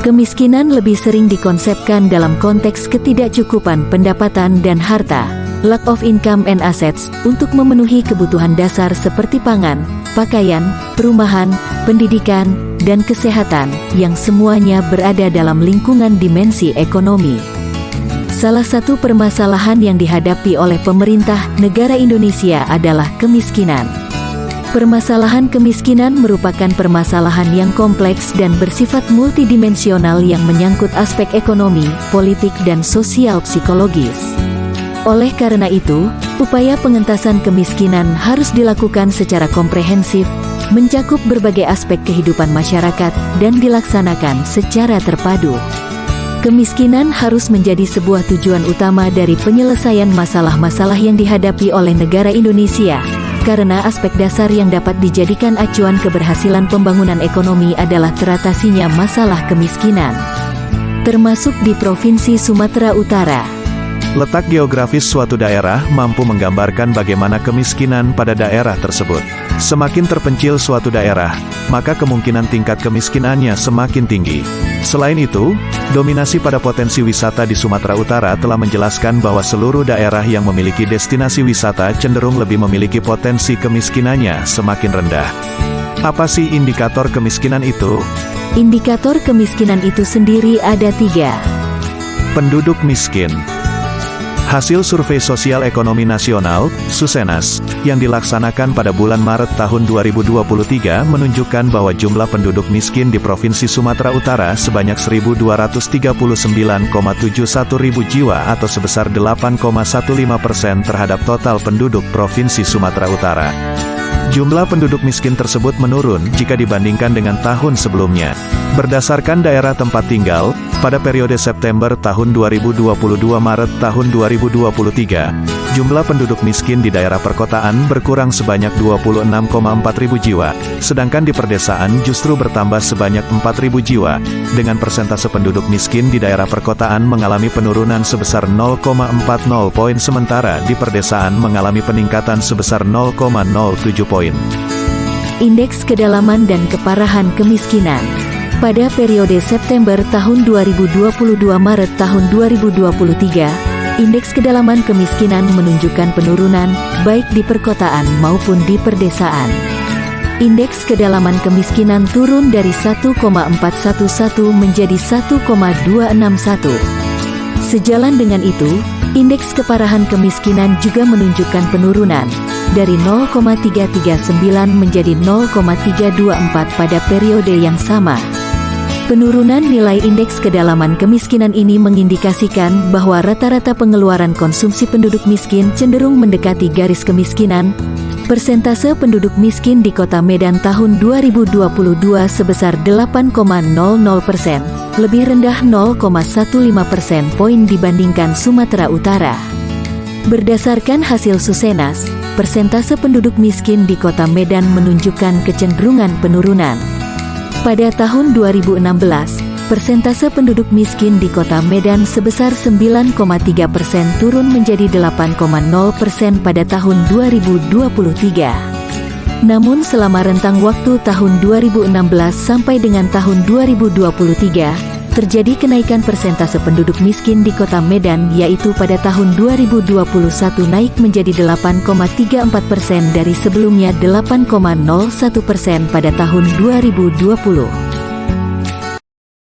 Kemiskinan lebih sering dikonsepkan dalam konteks ketidakcukupan pendapatan dan harta, lack of income and assets, untuk memenuhi kebutuhan dasar seperti pangan, pakaian, perumahan, pendidikan, dan kesehatan, yang semuanya berada dalam lingkungan dimensi ekonomi. Salah satu permasalahan yang dihadapi oleh pemerintah negara Indonesia adalah kemiskinan. Permasalahan kemiskinan merupakan permasalahan yang kompleks dan bersifat multidimensional yang menyangkut aspek ekonomi, politik, dan sosial psikologis. Oleh karena itu, upaya pengentasan kemiskinan harus dilakukan secara komprehensif, mencakup berbagai aspek kehidupan masyarakat, dan dilaksanakan secara terpadu. Kemiskinan harus menjadi sebuah tujuan utama dari penyelesaian masalah-masalah yang dihadapi oleh negara Indonesia, karena aspek dasar yang dapat dijadikan acuan keberhasilan pembangunan ekonomi adalah teratasinya masalah kemiskinan, termasuk di Provinsi Sumatera Utara. Letak geografis suatu daerah mampu menggambarkan bagaimana kemiskinan pada daerah tersebut. Semakin terpencil suatu daerah, maka kemungkinan tingkat kemiskinannya semakin tinggi. Selain itu, dominasi pada potensi wisata di Sumatera Utara telah menjelaskan bahwa seluruh daerah yang memiliki destinasi wisata cenderung lebih memiliki potensi kemiskinannya semakin rendah. Apa sih indikator kemiskinan itu? Indikator kemiskinan itu sendiri ada 3. Penduduk miskin. Hasil Survei Sosial Ekonomi Nasional, Susenas, yang dilaksanakan pada bulan Maret tahun 2023 menunjukkan bahwa jumlah penduduk miskin di Provinsi Sumatera Utara sebanyak 1.239,71 ribu jiwa atau sebesar 8,15% terhadap total penduduk Provinsi Sumatera Utara. Jumlah penduduk miskin tersebut menurun jika dibandingkan dengan tahun sebelumnya. Berdasarkan daerah tempat tinggal, pada periode September tahun 2022 Maret tahun 2023, jumlah penduduk miskin di daerah perkotaan berkurang sebanyak 26,4 ribu jiwa, sedangkan di perdesaan justru bertambah sebanyak 4 ribu jiwa, dengan persentase penduduk miskin di daerah perkotaan mengalami penurunan sebesar 0,40 poin sementara di perdesaan mengalami peningkatan sebesar 0,07 poin. Indeks kedalaman dan keparahan kemiskinan. Pada periode September tahun 2022 Maret tahun 2023, indeks kedalaman kemiskinan menunjukkan penurunan, baik di perkotaan maupun di perdesaan. Indeks kedalaman kemiskinan turun dari 1,411 menjadi 1,261. Sejalan dengan itu, indeks keparahan kemiskinan juga menunjukkan penurunan, dari 0,339 menjadi 0,324 pada periode yang sama. Penurunan nilai indeks kedalaman kemiskinan ini mengindikasikan bahwa rata-rata pengeluaran konsumsi penduduk miskin cenderung mendekati garis kemiskinan. Persentase penduduk miskin di Kota Medan tahun 2022 sebesar 8,00%, lebih rendah 0,15% poin dibandingkan Sumatera Utara. Berdasarkan hasil Susenas, persentase penduduk miskin di Kota Medan menunjukkan kecenderungan penurunan. Pada tahun 2016, persentase penduduk miskin di Kota Medan sebesar 9,3% turun menjadi 8,0% pada tahun 2023. Namun selama rentang waktu tahun 2016 sampai dengan tahun 2023, terjadi kenaikan persentase penduduk miskin di Kota Medan, yaitu pada tahun 2021 naik menjadi 8,34% dari sebelumnya 8,01% pada tahun 2020.